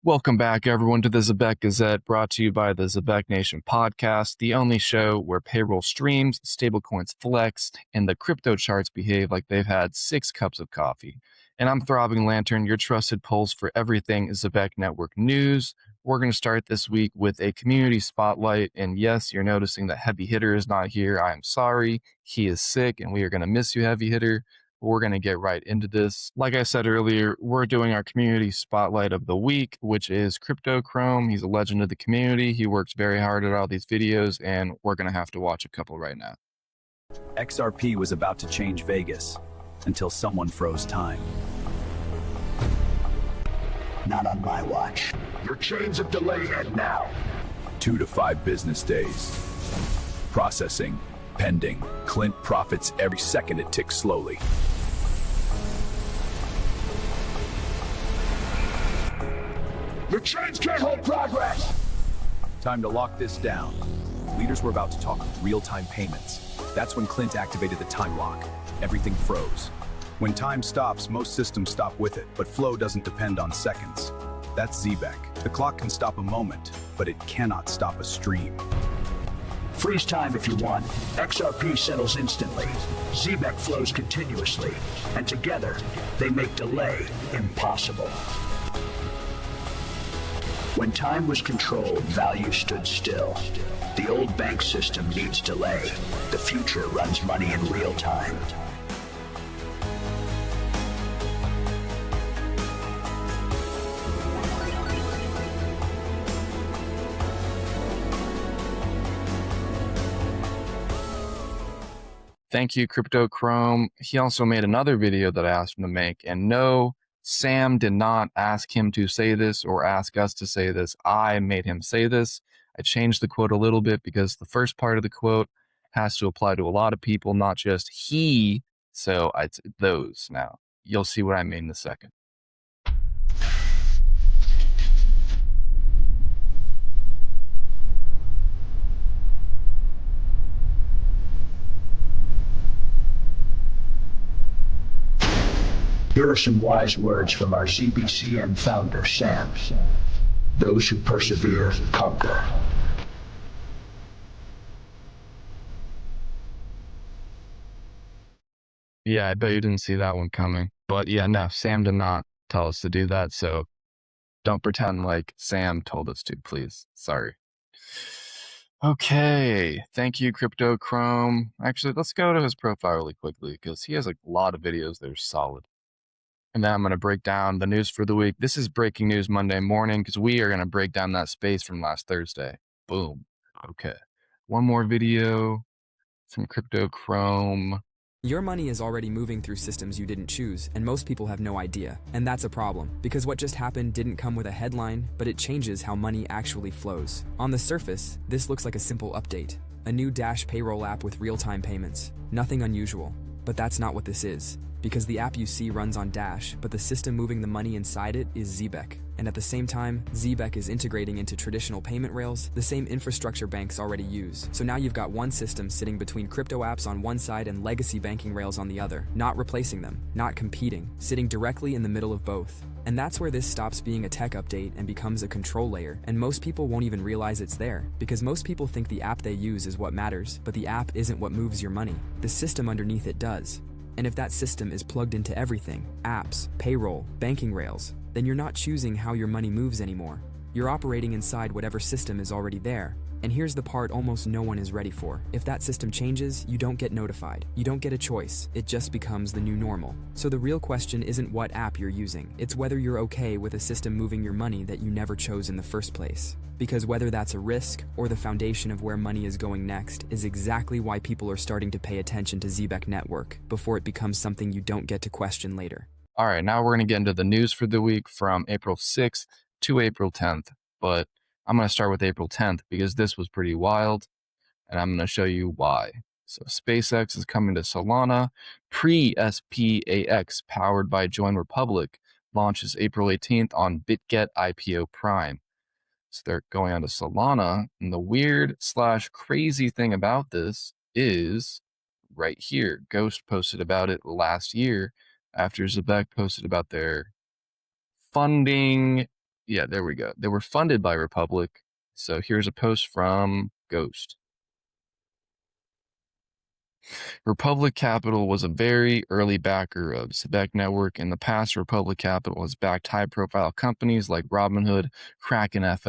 Welcome back, everyone, to the Zebec Gazette, brought to you by the Zebec Nation podcast, the only show where payroll streams, stablecoins flex, and the crypto charts behave like they've had 6 cups of coffee. And I'm Throbbing Lantern, your trusted pulse for everything Zebec Network news. We're going to start this week with a community spotlight. And yes, you're noticing that Heavy Hitter is not here. I am sorry. He is sick, and we are going to miss you, Heavy Hitter. We're going to get right into this. Like I said earlier, we're doing our community spotlight of the week, which is Crypto Chrome. He's a legend of the community. He works very hard at all these videos, and we're going to have to watch a couple right now. XRP was about to change Vegas until someone froze time. Not on my watch. Your chains of delay end now. 2 to 5 business days. Processing. Pending. Clint profits every second it ticks slowly. Your chains can't hold progress! Time to lock this down. Leaders were about to talk real-time payments. That's when Clint activated the time lock. Everything froze. When time stops, most systems stop with it, but flow doesn't depend on seconds. That's Zebec. The clock can stop a moment, but it cannot stop a stream. Freeze time if you want. XRP settles instantly. Zebec flows continuously. And together, they make delay impossible. When time was controlled, value stood still. The old bank system needs delay. The future runs money in real time. Thank you, Crypto Chrome. He also made another video that I asked him to make. And no, Sam did not ask him to say this or ask us to say this. I made him say this. I changed the quote a little bit because the first part of the quote has to apply to a lot of people, not just he. So it's those now. You'll see what I mean in a second. Here are some wise words from our ZBCN founder, Sam. Those who persevere conquer. Yeah, I bet you didn't see that one coming. But yeah, no, Sam did not tell us to do that. So don't pretend like Sam told us to, please. Sorry. Okay, thank you, Crypto Chrome. Actually, let's go to his profile really quickly because he has a lot of videos that are solid. And then I'm going to break down the news for the week. This is breaking news Monday morning because we are going to break down that space from last Thursday. Boom. Okay. One more video from Crypto Chrome. Your money is already moving through systems you didn't choose, and most people have no idea. And that's a problem, because what just happened didn't come with a headline, but it changes how money actually flows. On the surface, this looks like a simple update. A new Dash payroll app with real-time payments. Nothing unusual. But that's not what this is. Because the app you see runs on Dash, but the system moving the money inside it is Zebec. And at the same time, Zebec is integrating into traditional payment rails, the same infrastructure banks already use. So now you've got one system sitting between crypto apps on one side and legacy banking rails on the other, not replacing them, not competing, sitting directly in the middle of both. And that's where this stops being a tech update and becomes a control layer, and most people won't even realize it's there, because most people think the app they use is what matters, but the app isn't what moves your money. The system underneath it does. And if that system is plugged into everything, apps, payroll, banking rails, then you're not choosing how your money moves anymore. You're operating inside whatever system is already there. And here's the part almost no one is ready for. If that system changes, you don't get notified. You don't get a choice. It just becomes the new normal. So the real question isn't what app you're using. It's whether you're okay with a system moving your money that you never chose in the first place. Because whether that's a risk or the foundation of where money is going next is exactly why people are starting to pay attention to Zebec Network before it becomes something you don't get to question later. All right, now we're going to get into the news for the week from April 6th to April 10th. But I'm going to start with April 10th because this was pretty wild, and I'm going to show you why. So SpaceX is coming to Solana. Pre-SPAX, powered by Join Republic, launches April 18th on BitGet IPO Prime. So they're going on to Solana, and the weird/crazy thing about this is right here. Ghost posted about it last year after Zebec posted about their funding Yeah, there we go. They were funded by Republic. So here's a post from Ghost. Republic Capital was a very early backer of Zebec Network. In the past, Republic Capital has backed high-profile companies like Robinhood, Kraken, and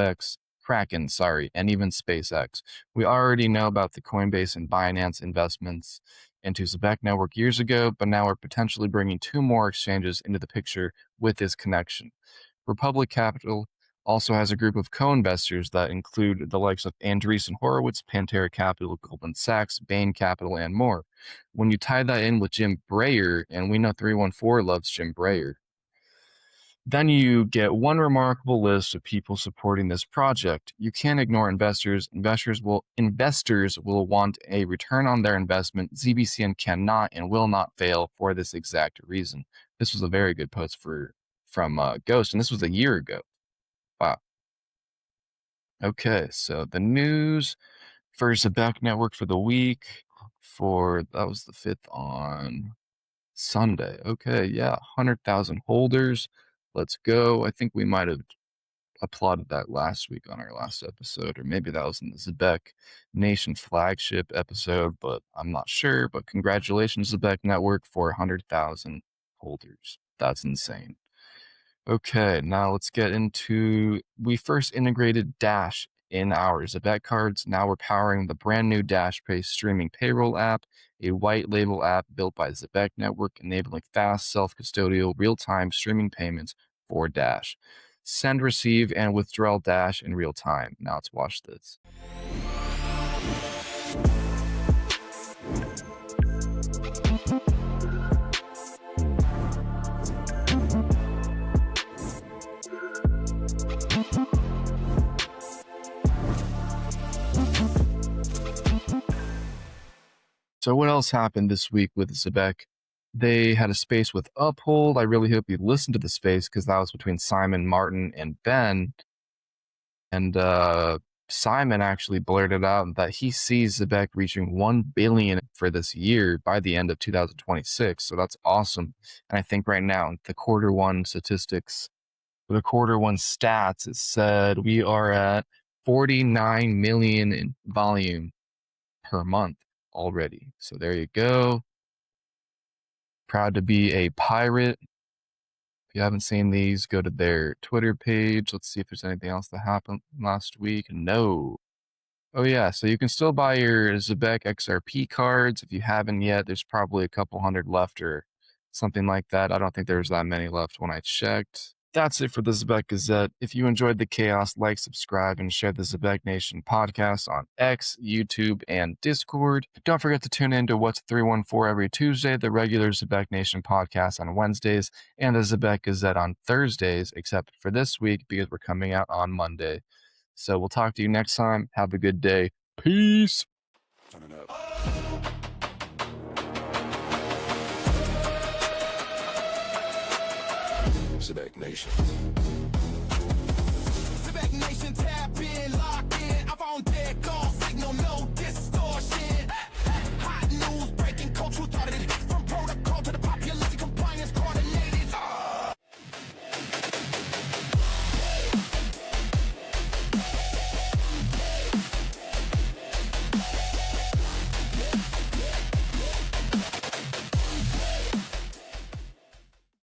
even SpaceX. We already know about the Coinbase and Binance investments into Zebec Network years ago, but now we're potentially bringing 2 more exchanges into the picture with this connection. Republic Capital also has a group of co-investors that include the likes of Andreessen Horowitz, Pantera Capital, Goldman Sachs, Bain Capital, and more. When you tie that in with Jim Breyer, and we know 314 loves Jim Breyer, then you get one remarkable list of people supporting this project. You can't ignore investors. Investors will want a return on their investment. ZBCN cannot and will not fail for this exact reason. This was a very good post from Ghost, and this was a year ago. Wow. Okay, so the news for Zebec Network for the week that was the 5th on Sunday. Okay, yeah, 100,000 holders. Let's go. I think we might have applauded that last week on our last episode, or maybe that was in the Zebec Nation flagship episode, but I'm not sure. But congratulations, Zebec Network, for 100,000 holders. That's insane. Okay, now let's get into, we first integrated Dash in our Zebec cards. Now we're powering the brand new Dash Pay streaming payroll app, a white label app built by Zebec Network, enabling fast, self-custodial, real-time streaming payments for Dash. Send, receive, and withdrawal Dash in real time. Now let's watch this. So what else happened this week with Zebec? They had a space with Uphold. I really hope you listened to the space because that was between Simon, Martin, and Ben. And Simon actually blurted out that he sees Zebec reaching 1 billion for this year by the end of 2026. So that's awesome. And I think right now, the quarter one statistics, the quarter one stats, it said we are at 49 million in volume per month already. So there you go. Proud to be a pirate. If you haven't seen these, go to their Twitter page. Let's see if there's anything else that happened last week. No. Oh yeah, so you can still buy your Zebec XRP cards. If you haven't yet, there's probably a couple hundred left or something like that. I don't think there's that many left when I checked. That's it for the Zebec Gazette. If you enjoyed the chaos, like, subscribe, and share the Zebec Nation podcast on X, YouTube, and Discord. Don't forget to tune in to What's 314 every Tuesday, the regular Zebec Nation podcast on Wednesdays, and the Zebec Gazette on Thursdays, except for this week because we're coming out on Monday. So we'll talk to you next time. Have a good day. Peace. Turn it up. Zebec Nation.